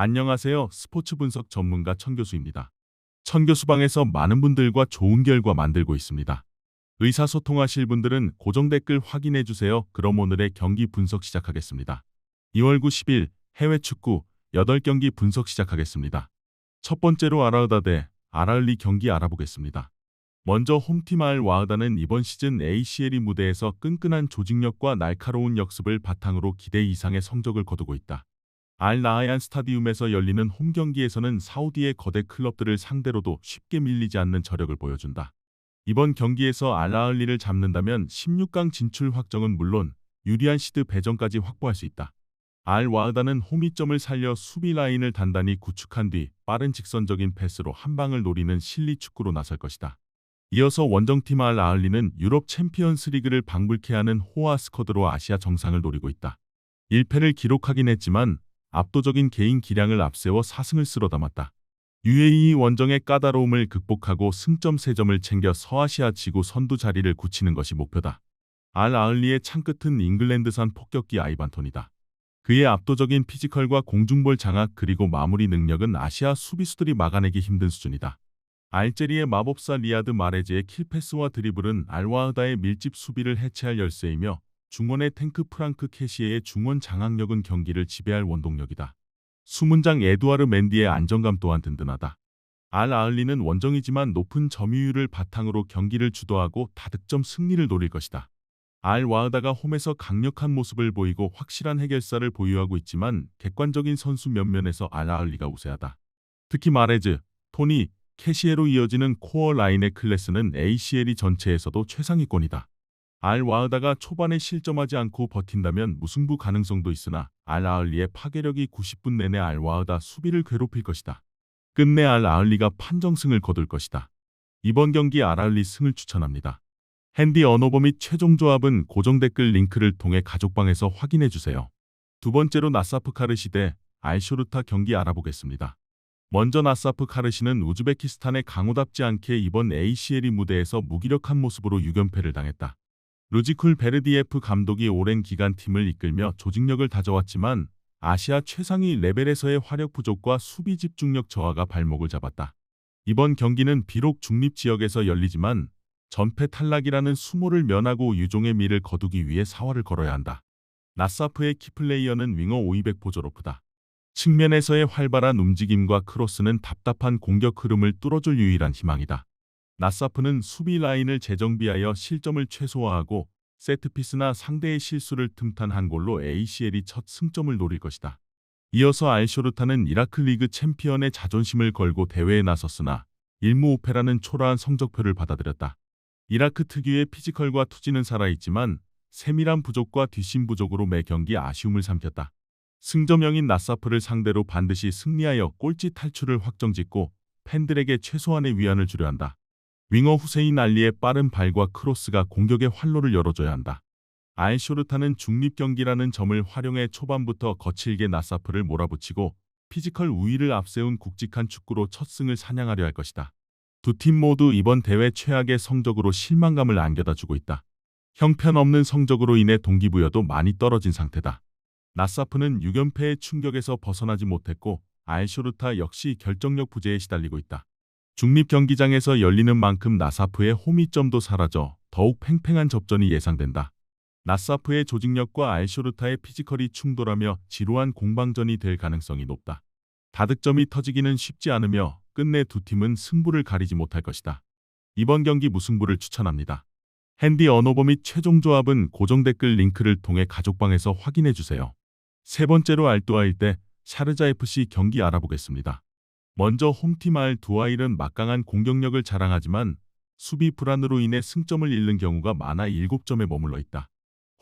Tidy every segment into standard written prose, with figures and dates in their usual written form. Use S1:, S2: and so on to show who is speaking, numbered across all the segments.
S1: 안녕하세요. 스포츠 분석 전문가 천교수입니다. 천교수방에서 많은 분들과 좋은 결과 만들고 있습니다. 의사소통하실 분들은 고정 댓글 확인해 주세요. 그럼 오늘의 경기 분석 시작하겠습니다. 2월 9, 10일 해외 축구 8경기 분석 시작하겠습니다. 첫 번째로 알아흐다 대 알아흘리 경기 알아보겠습니다. 먼저 홈팀 알 와흐다는 이번 시즌 ACL 무대에서 끈끈한 조직력과 날카로운 역습을 바탕으로 기대 이상의 성적을 거두고 있다. 알 나하얀 스타디움에서 열리는 홈 경기에서는 사우디의 거대 클럽들을 상대로도 쉽게 밀리지 않는 저력을 보여준다. 이번 경기에서 알 아흘리를 잡는다면 16강 진출 확정은 물론 유리한 시드 배정까지 확보할 수 있다. 알 와흐다는 홈이점을 살려 수비 라인을 단단히 구축한 뒤 빠른 직선적인 패스로 한 방을 노리는 실리 축구로 나설 것이다. 이어서 원정팀 알 아흘리는 유럽 챔피언스 리그를 방불케 하는 호화 스쿼드로 아시아 정상을 노리고 있다. 1패를 기록하긴 했지만 압도적인 개인 기량을 앞세워 4승을 쓸어 담았다. UAE 원정의 까다로움을 극복하고 승점 3점을 챙겨 서아시아 지구 선두 자리를 굳히는 것이 목표다. 알 아흘리의 창끝은 잉글랜드산 폭격기 아이반톤이다. 그의 압도적인 피지컬과 공중볼 장악 그리고 마무리 능력은 아시아 수비수들이 막아내기 힘든 수준이다. 알제리의 마법사 리아드 마레즈의 킬패스와 드리블은 알 와흐다의 밀집 수비를 해체할 열쇠이며 중원의 탱크 프랑크 캐시에의 중원 장악력은 경기를 지배할 원동력이다. 수문장 에두아르 맨디의 안정감 또한 든든하다. 알 아흘리는 원정이지만 높은 점유율을 바탕으로 경기를 주도하고 다득점 승리를 노릴 것이다. 알 와흐다가 홈에서 강력한 모습을 보이고 확실한 해결사를 보유하고 있지만 객관적인 선수 면면에서 알 아흘리가 우세하다. 특히 마레즈, 토니, 캐시에로 이어지는 코어 라인의 클래스는 ACL 전체에서도 최상위권이다. 알 와흐다가 초반에 실점하지 않고 버틴다면 무승부 가능성도 있으나 알 아흘리의 파괴력이 90분 내내 알 와흐다 수비를 괴롭힐 것이다. 끝내 알 아흘리가 판정승을 거둘 것이다. 이번 경기 알 아흘리 승을 추천합니다. 핸디 언어버 및 최종 조합은 고정 댓글 링크를 통해 가족방에서 확인해 주세요. 두 번째로 나사프 카르시 대 알쇼르타 경기 알아보겠습니다. 먼저 나사프 카르시는 우즈베키스탄의 강호답지 않게 이번 ACL 무대에서 무기력한 모습으로 6연패를 당했다. 루지쿨 베르디예프 감독이 오랜 기간 팀을 이끌며 조직력을 다져왔지만 아시아 최상위 레벨에서의 화력 부족과 수비 집중력 저하가 발목을 잡았다. 이번 경기는 비록 중립 지역에서 열리지만 전패 탈락이라는 수모를 면하고 유종의 미를 거두기 위해 사활을 걸어야 한다. 나사프의 키플레이어는 윙어 오이백 보조로프다. 측면에서의 활발한 움직임과 크로스는 답답한 공격 흐름을 뚫어줄 유일한 희망이다. 나사프는 수비 라인을 재정비하여 실점을 최소화하고 세트피스나 상대의 실수를 틈탄 한 골로 ACL이 첫 승점을 노릴 것이다. 이어서 알쇼르타는 이라크 리그 챔피언의 자존심을 걸고 대회에 나섰으나 1무 5패라는 초라한 성적표를 받아들였다. 이라크 특유의 피지컬과 투지는 살아있지만 세밀한 부족과 뒷심 부족으로 매 경기 아쉬움을 삼켰다. 승점형인 나사프를 상대로 반드시 승리하여 꼴찌 탈출을 확정짓고 팬들에게 최소한의 위안을 주려 한다. 윙어 후세인 알리의 빠른 발과 크로스가 공격의 활로를 열어줘야 한다. 알쇼르타는 중립 경기라는 점을 활용해 초반부터 거칠게 나사프를 몰아붙이고 피지컬 우위를 앞세운 굵직한 축구로 첫 승을 사냥하려 할 것이다. 두 팀 모두 이번 대회 최악의 성적으로 실망감을 안겨다주고 있다. 형편없는 성적으로 인해 동기부여도 많이 떨어진 상태다. 나사프는 6연패의 충격에서 벗어나지 못했고 알쇼르타 역시 결정력 부재에 시달리고 있다. 중립 경기장에서 열리는 만큼 나사프의 홈이점도 사라져 더욱 팽팽한 접전이 예상된다. 나사프의 조직력과 알쇼르타의 피지컬이 충돌하며 지루한 공방전이 될 가능성이 높다. 다득점이 터지기는 쉽지 않으며 끝내 두 팀은 승부를 가리지 못할 것이다. 이번 경기 무승부를 추천합니다. 핸디 언어버 및 최종 조합은 고정 댓글 링크를 통해 가족방에서 확인해 주세요. 세 번째로 알두아일 대 샤르자 FC 경기 알아보겠습니다. 먼저 홈팀 알 두아일은 막강한 공격력을 자랑하지만 수비 불안으로 인해 승점을 잃는 경우가 많아 7점에 머물러 있다.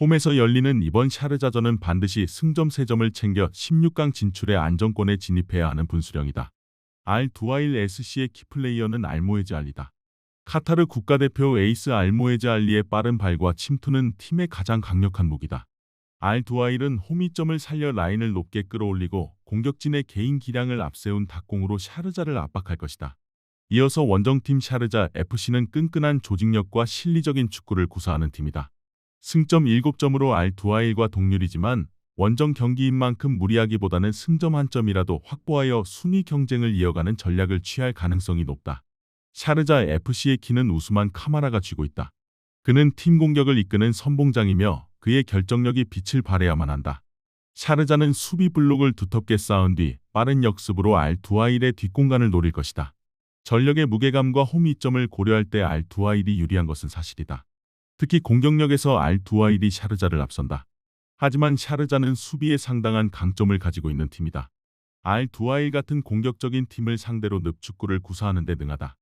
S1: 홈에서 열리는 이번 샤르자전은 반드시 승점 3점을 챙겨 16강 진출의 안정권에 진입해야 하는 분수령이다. 알 두아일 SC의 키플레이어는 알모에즈 알리다. 카타르 국가대표 에이스 알모에즈 알리의 빠른 발과 침투는 팀의 가장 강력한 무기다. 알 두아일은 홈이점을 살려 라인을 높게 끌어올리고 공격진의 개인 기량을 앞세운 닭공으로 샤르자를 압박할 것이다. 이어서 원정팀 샤르자 FC는 끈끈한 조직력과 실리적인 축구를 구사하는 팀이다. 승점 7점으로 알 두아일과 동률이지만 원정 경기인 만큼 무리하기보다는 승점 한 점이라도 확보하여 순위 경쟁을 이어가는 전략을 취할 가능성이 높다. 샤르자 FC의 키는 우스만 카마라가 쥐고 있다. 그는 팀 공격을 이끄는 선봉장이며 그의 결정력이 빛을 발해야만 한다. 샤르자는 수비 블록을 두텁게 쌓은 뒤 빠른 역습으로 알두하일의 뒷공간을 노릴 것이다. 전력의 무게감과 홈 이점을 고려할 때 알두하일이 유리한 것은 사실이다. 특히 공격력에서 알두하일이 샤르자를 앞선다. 하지만 샤르자는 수비에 상당한 강점을 가지고 있는 팀이다. 알두하일 같은 공격적인 팀을 상대로 늪축구를 구사하는 데 능하다.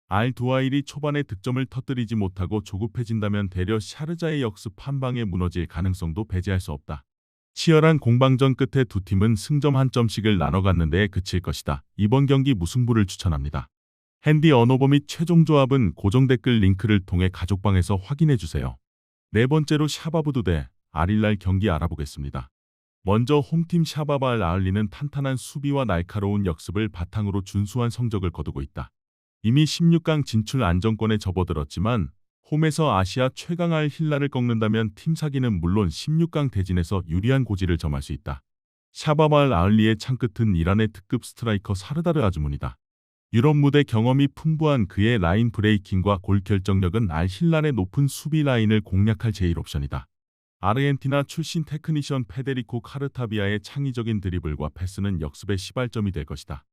S1: 알두하일이 초반에 득점을 터뜨리지 못하고 조급해진다면 되려 샤르자의 역습 한 방에 무너질 가능성도 배제할 수 없다. 치열한 공방전 끝에 두 팀은 승점 한 점씩을 나눠 갖는 데에 그칠 것이다. 이번 경기 무승부를 추천합니다. 핸디 언어버 및 최종 조합은 고정 댓글 링크를 통해 가족방에서 확인해 주세요. 네 번째로 샤바브 대 아릴랄 경기 알아보겠습니다. 먼저 홈팀 샤바브 알아흘리는 탄탄한 수비와 날카로운 역습을 바탕으로 준수한 성적을 거두고 있다. 이미 16강 진출 안정권에 접어들었지만 홈에서 아시아 최강 알힐랄을 꺾는다면 팀 사기는 물론 16강 대진에서 유리한 고지를 점할 수 있다. 샤바브 알아흘리의 창끝은 이란의 특급 스트라이커 사르다르 아즈문이다. 유럽 무대 경험이 풍부한 그의 라인 브레이킹과 골 결정력은 알힐랄의 높은 수비 라인을 공략할 제1옵션이다. 아르헨티나 출신 테크니션 페데리코 카르타비아의 창의적인 드리블과 패스는 역습의 시발점이 될 것이다.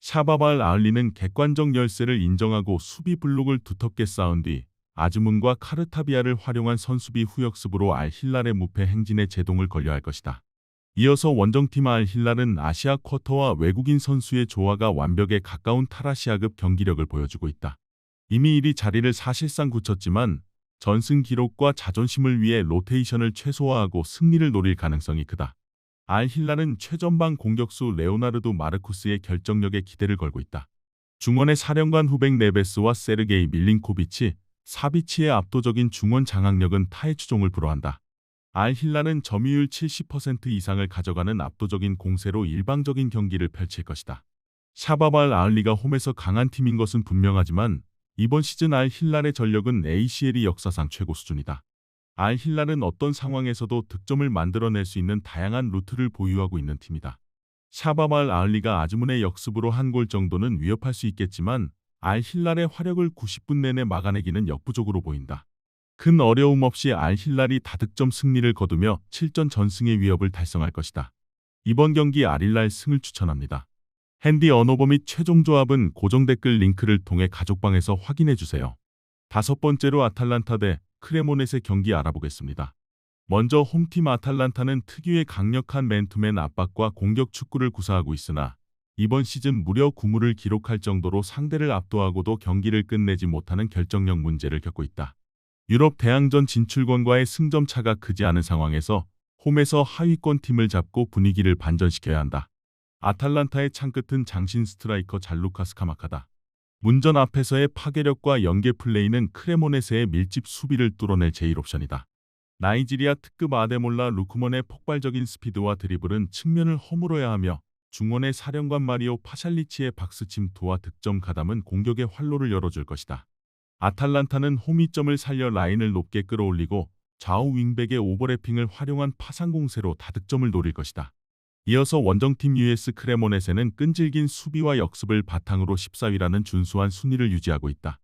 S1: 샤바브 알아흘리는 객관적 열세를 인정하고 수비 블록을 두텁게 쌓은 뒤 아즈문과 카르타비아를 활용한 선수비 후역습으로 알힐랄의 무패 행진에 제동을 걸려 할 것이다. 이어서 원정팀 알힐랄은 아시아 쿼터와 외국인 선수의 조화가 완벽에 가까운 타라시아급 경기력을 보여주고 있다. 이미 1위 자리를 사실상 굳혔지만 전승 기록과 자존심을 위해 로테이션을 최소화하고 승리를 노릴 가능성이 크다. 알힐랄은 최전방 공격수 레오나르도 마르쿠스의 결정력에 기대를 걸고 있다. 중원의 사령관 후백 네베스와 세르게이 밀린코비치, 사비치의 압도적인 중원 장악력은 타의 추종을 불허한다. 알힐랄은 점유율 70% 이상을 가져가는 압도적인 공세로 일방적인 경기를 펼칠 것이다. 샤바브 알아흘리가 홈에서 강한 팀인 것은 분명하지만 이번 시즌 알힐랄의 전력은 ACL이 역사상 최고 수준이다. 알힐랄은 어떤 상황에서도 득점을 만들어낼 수 있는 다양한 루트를 보유하고 있는 팀이다. 샤바브 알아흘리가 아즈문의 역습으로 한 골 정도는 위협할 수 있겠지만 알힐랄의 화력을 90분 내내 막아내기는 역부족으로 보인다. 큰 어려움 없이 알힐랄이 다득점 승리를 거두며 7전 전승의 위협을 달성할 것이다. 이번 경기 알힐랄 승을 추천합니다. 핸디 언어버 및 최종 조합은 고정 댓글 링크를 통해 가족방에서 확인해 주세요. 다섯 번째로 아탈란타 대 크레모넷의 경기 알아보겠습니다. 먼저 홈팀 아탈란타는 특유의 강력한 맨투맨 압박과 공격 축구를 구사하고 있으나 이번 시즌 무려 9무를 기록할 정도로 상대를 압도하고도 경기를 끝내지 못하는 결정력 문제를 겪고 있다. 유럽 대항전 진출권과의 승점 차가 크지 않은 상황에서 홈에서 하위권 팀을 잡고 분위기를 반전시켜야 한다. 아탈란타의 창끝은 장신 스트라이커 잘루카 스카마카다. 문전 앞에서의 파괴력과 연계 플레이는 크레모네세의 밀집 수비를 뚫어낼 제1옵션이다. 나이지리아 특급 아데몰라 루크먼의 폭발적인 스피드와 드리블은 측면을 허물어야 하며 중원의 사령관 마리오 파샬리치의 박스 침투와 득점 가담은 공격의 활로를 열어줄 것이다. 아탈란타는 홈이점을 살려 라인을 높게 끌어올리고 좌우 윙백의 오버래핑을 활용한 파상 공세로 다득점을 노릴 것이다. 이어서 원정팀 US 크레모넷에는 끈질긴 수비와 역습을 바탕으로 14위라는 준수한 순위를 유지하고 있다.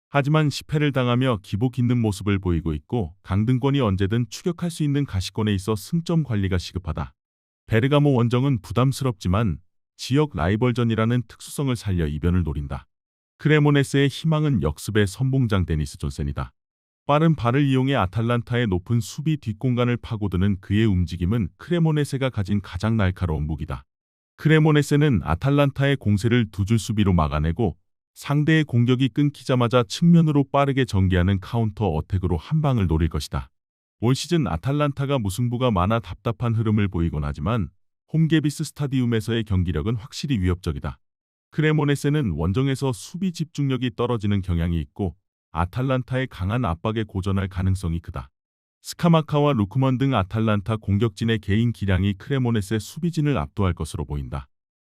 S1: 하지만 10패를 당하며 기복 있는 모습을 보이고 있고 강등권이 언제든 추격할 수 있는 가시권에 있어 승점 관리가 시급하다. 베르가모 원정은 부담스럽지만 지역 라이벌전이라는 특수성을 살려 이변을 노린다. 크레모네스의 희망은 역습의 선봉장 데니스 존센이다. 빠른 발을 이용해 아탈란타의 높은 수비 뒷공간을 파고드는 그의 움직임은 크레모네세가 가진 가장 날카로운 무기다. 크레모네세는 아탈란타의 공세를 두 줄 수비로 막아내고 상대의 공격이 끊기자마자 측면으로 빠르게 전개하는 카운터 어택으로 한 방을 노릴 것이다. 올 시즌 아탈란타가 무승부가 많아 답답한 흐름을 보이곤 하지만 홈게비스 스타디움에서의 경기력은 확실히 위협적이다. 크레모네세는 원정에서 수비 집중력이 떨어지는 경향이 있고 아탈란타의 강한 압박에 고전할 가능성이 크다. 스카마카와 루크먼 등 아탈란타 공격진의 개인 기량이 크레모네세 수비진을 압도할 것으로 보인다.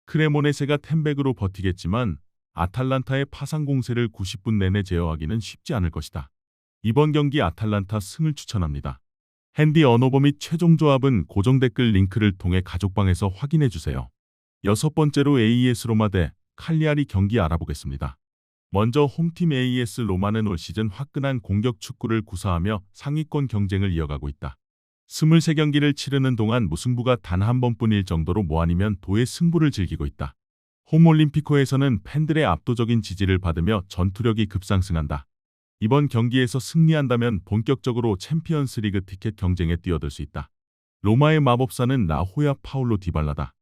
S1: 크레모네세가 템백으로 버티겠지만 아탈란타의 파상 공세를 90분 내내 제어하기는 쉽지 않을 것이다. 이번 경기 아탈란타 승을 추천합니다. 핸디 언어버 및 최종 조합은 고정 댓글 링크를 통해 가족방에서 확인해 주세요. 여섯 번째로 AS 로마 대 칼리아리 경기 알아보겠습니다. 먼저 홈팀 AS 로마는 올 시즌 화끈한 공격 축구를 구사하며 상위권 경쟁을 이어가고 있다. 23경기를 치르는 동안 무승부가 단 한 번뿐일 정도로 뭐 아니면 도의 승부를 즐기고 있다. 홈올림피코에서는 팬들의 압도적인 지지를 받으며 전투력이 급상승한다. 이번 경기에서 승리한다면 본격적으로 챔피언스리그 티켓 경쟁에 뛰어들 수 있다. 로마의 마법사는 라호야 파울로 디발라다.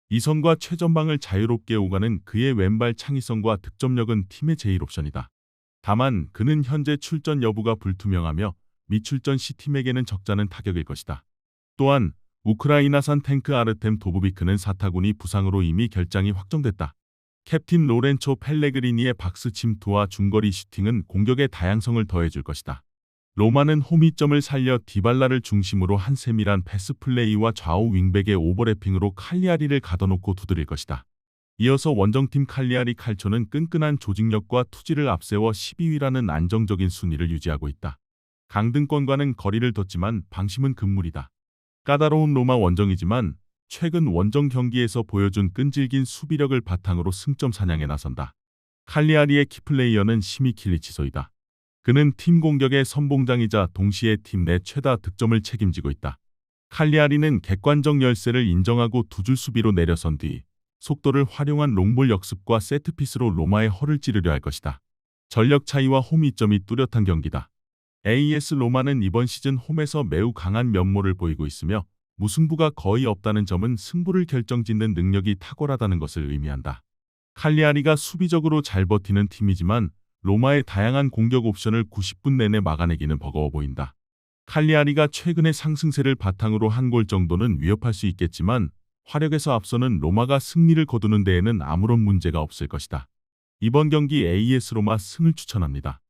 S1: 이선과 최전방을 자유롭게 오가는 그의 왼발 창의성과 득점력은 팀의 제일 옵션이다. 다만 그는 현재 출전 여부가 불투명하며 미출전 시팀에게는 적잖은 타격일 것이다. 또한 우크라이나산 탱크 아르템 도브비크는 사타구니 부상으로 이미 결장이 확정됐다. 캡틴 로렌초 펠레그리니의 박스 침투와 중거리 슈팅은 공격의 다양성을 더해줄 것이다. 로마는 홈이점을 살려 디발라를 중심으로 한 세밀한 패스 플레이와 좌우 윙백의 오버래핑으로 칼리아리를 가둬놓고 두드릴 것이다. 이어서 원정팀 칼리아리 칼초는 끈끈한 조직력과 투지를 앞세워 12위라는 안정적인 순위를 유지하고 있다. 강등권과는 거리를 뒀지만 방심은 금물이다. 까다로운 로마 원정이지만 최근 원정 경기에서 보여준 끈질긴 수비력을 바탕으로 승점 사냥에 나선다. 칼리아리의 키플레이어는 시미킬리치소이다. 그는 팀 공격의 선봉장이자 동시에 팀 내 최다 득점을 책임지고 있다. 칼리아리는 객관적 열세를 인정하고 두 줄 수비로 내려선 뒤 속도를 활용한 롱볼 역습과 세트피스로 로마의 허를 찌르려 할 것이다. 전력 차이와 홈 이점이 뚜렷한 경기다. AS 로마는 이번 시즌 홈에서 매우 강한 면모를 보이고 있으며 무승부가 거의 없다는 점은 승부를 결정짓는 능력이 탁월하다는 것을 의미한다. 칼리아리가 수비적으로 잘 버티는 팀이지만 로마의 다양한 공격 옵션을 90분 내내 막아내기는 버거워 보인다. 칼리아리가 최근의 상승세를 바탕으로 한 골 정도는 위협할 수 있겠지만 화력에서 앞서는 로마가 승리를 거두는 데에는 아무런 문제가 없을 것이다. 이번 경기 AS 로마 승을 추천합니다.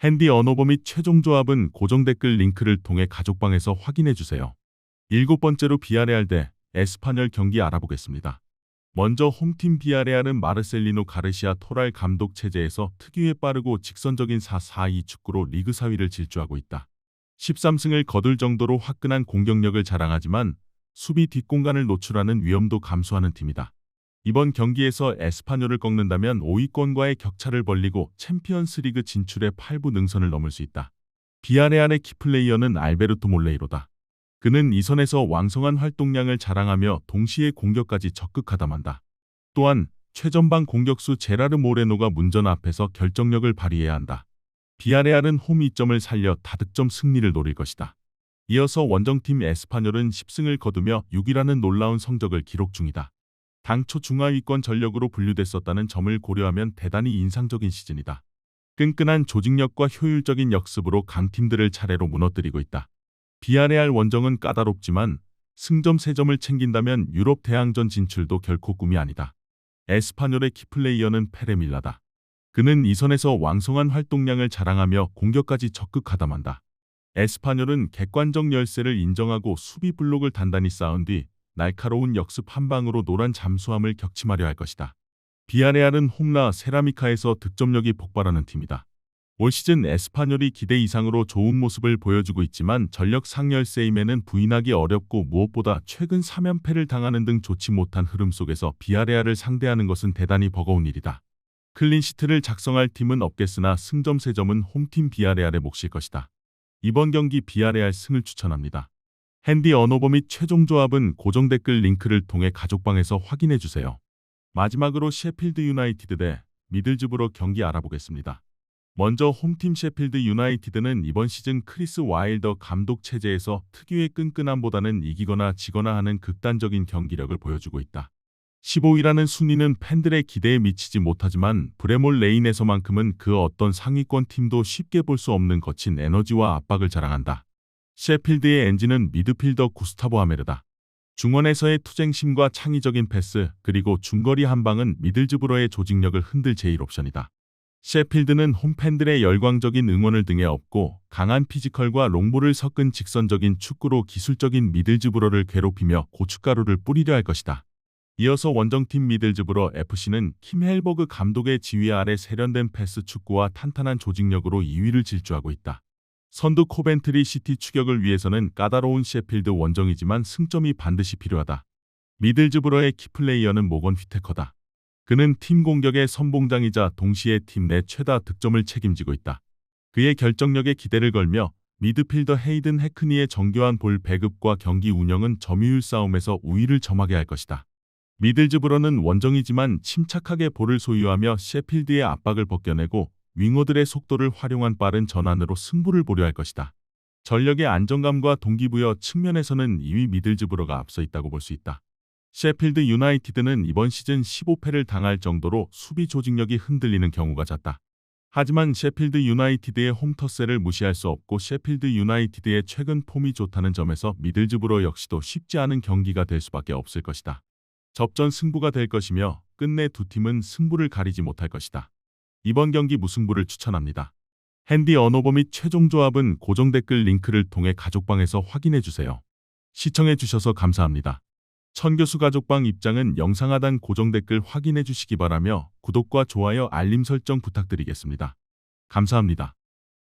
S1: 핸디 언어버 및 최종 조합은 고정 댓글 링크를 통해 가족방에서 확인해 주세요. 일곱 번째로 비아레알 대 에스파뇰 경기 알아보겠습니다. 먼저 홈팀 비아레알은 마르셀리노 가르시아 토랄 감독 체제에서 특유의 빠르고 직선적인 4-4-2 축구로 리그 4위를 질주하고 있다. 13승을 거둘 정도로 화끈한 공격력을 자랑하지만 수비 뒷공간을 노출하는 위험도 감수하는 팀이다. 이번 경기에서 에스파뇰을 꺾는다면 5위권과의 격차를 벌리고 챔피언스리그 진출의 8부 능선을 넘을 수 있다. 비아레알의 키플레이어는 알베르토 몰레이로다. 그는 이선에서 왕성한 활동량을 자랑하며 동시에 공격까지 적극 가담한다. 또한 최전방 공격수 제라르 모레노가 문전 앞에서 결정력을 발휘해야 한다. 비아레알은 홈 이점을 살려 다득점 승리를 노릴 것이다. 이어서 원정팀 에스파뇰은 10승을 거두며 6위라는 놀라운 성적을 기록 중이다. 당초 중하위권 전력으로 분류됐었다는 점을 고려하면 대단히 인상적인 시즌이다. 끈끈한 조직력과 효율적인 역습으로 강팀들을 차례로 무너뜨리고 있다. 비아레알 원정은 까다롭지만 승점 3점을 챙긴다면 유럽 대항전 진출도 결코 꿈이 아니다. 에스파뇰의 키플레이어는 페레밀라다. 그는 이선에서 왕성한 활동량을 자랑하며 공격까지 적극 가담한다. 에스파뇰은 객관적 열세를 인정하고 수비 블록을 단단히 쌓은 뒤 날카로운 역습 한 방으로 노란 잠수함을 격침하려 할 것이다. 비아레알은 홈라 세라미카에서 득점력이 폭발하는 팀이다. 올 시즌 에스파뇰이 기대 이상으로 좋은 모습을 보여주고 있지만 전력 상열세임에는 부인하기 어렵고 무엇보다 최근 3연패를 당하는 등 좋지 못한 흐름 속에서 비아레알을 상대하는 것은 대단히 버거운 일이다. 클린시트를 작성할 팀은 없겠으나 승점 3점은 홈팀 비아레알의 몫일 것이다. 이번 경기 비아레알 승을 추천합니다. 핸디 언어버 및 최종 조합은 고정 댓글 링크를 통해 가족방에서 확인해 주세요. 마지막으로 셰필드 유나이티드 대 미들즈브러 경기 알아보겠습니다. 먼저 홈팀 셰필드 유나이티드는 이번 시즌 크리스 와일더 감독 체제에서 특유의 끈끈함보다는 이기거나 지거나 하는 극단적인 경기력을 보여주고 있다. 15위라는 순위는 팬들의 기대에 미치지 못하지만 브레몰 레인에서만큼은 그 어떤 상위권 팀도 쉽게 볼 수 없는 거친 에너지와 압박을 자랑한다. 셰필드의 엔진은 미드필더 구스타보 하메르다. 중원에서의 투쟁심과 창의적인 패스 그리고 중거리 한방은 미들즈브러의 조직력을 흔들 제일 옵션이다. 셰필드는 홈팬들의 열광적인 응원을 등에 업고 강한 피지컬과 롱볼을 섞은 직선적인 축구로 기술적인 미들즈브러를 괴롭히며 고춧가루를 뿌리려 할 것이다. 이어서 원정팀 미들즈브러 FC는 킴 헬버그 감독의 지휘 아래 세련된 패스 축구와 탄탄한 조직력으로 2위를 질주하고 있다. 선두 코벤트리 시티 추격을 위해서는 까다로운 셰필드 원정이지만 승점이 반드시 필요하다. 미들즈브러의 키플레이어는 모건 휘테커다. 그는 팀 공격의 선봉장이자 동시에 팀 내 최다 득점을 책임지고 있다. 그의 결정력에 기대를 걸며 미드필더 헤이든 해크니의 정교한 볼 배급과 경기 운영은 점유율 싸움에서 우위를 점하게 할 것이다. 미들즈브러는 원정이지만 침착하게 볼을 소유하며 셰필드의 압박을 벗겨내고 윙어들의 속도를 활용한 빠른 전환으로 승부를 보려 할 것이다. 전력의 안정감과 동기부여 측면에서는 2위 미들즈브러가 앞서 있다고 볼 수 있다. 셰필드 유나이티드는 이번 시즌 15패를 당할 정도로 수비 조직력이 흔들리는 경우가 잦다. 하지만 셰필드 유나이티드의 홈터세를 무시할 수 없고 셰필드 유나이티드의 최근 폼이 좋다는 점에서 미들즈브러 역시도 쉽지 않은 경기가 될 수밖에 없을 것이다. 접전 승부가 될 것이며 끝내 두 팀은 승부를 가리지 못할 것이다. 이번 경기 무승부를 추천합니다. 핸디 언어버 및 최종 조합은 고정 댓글 링크를 통해 가족방에서 확인해 주세요. 시청해 주셔서 감사합니다. 천교수 가족방 입장은 영상 하단 고정 댓글 확인해 주시기 바라며 구독과 좋아요 알림 설정 부탁드리겠습니다. 감사합니다.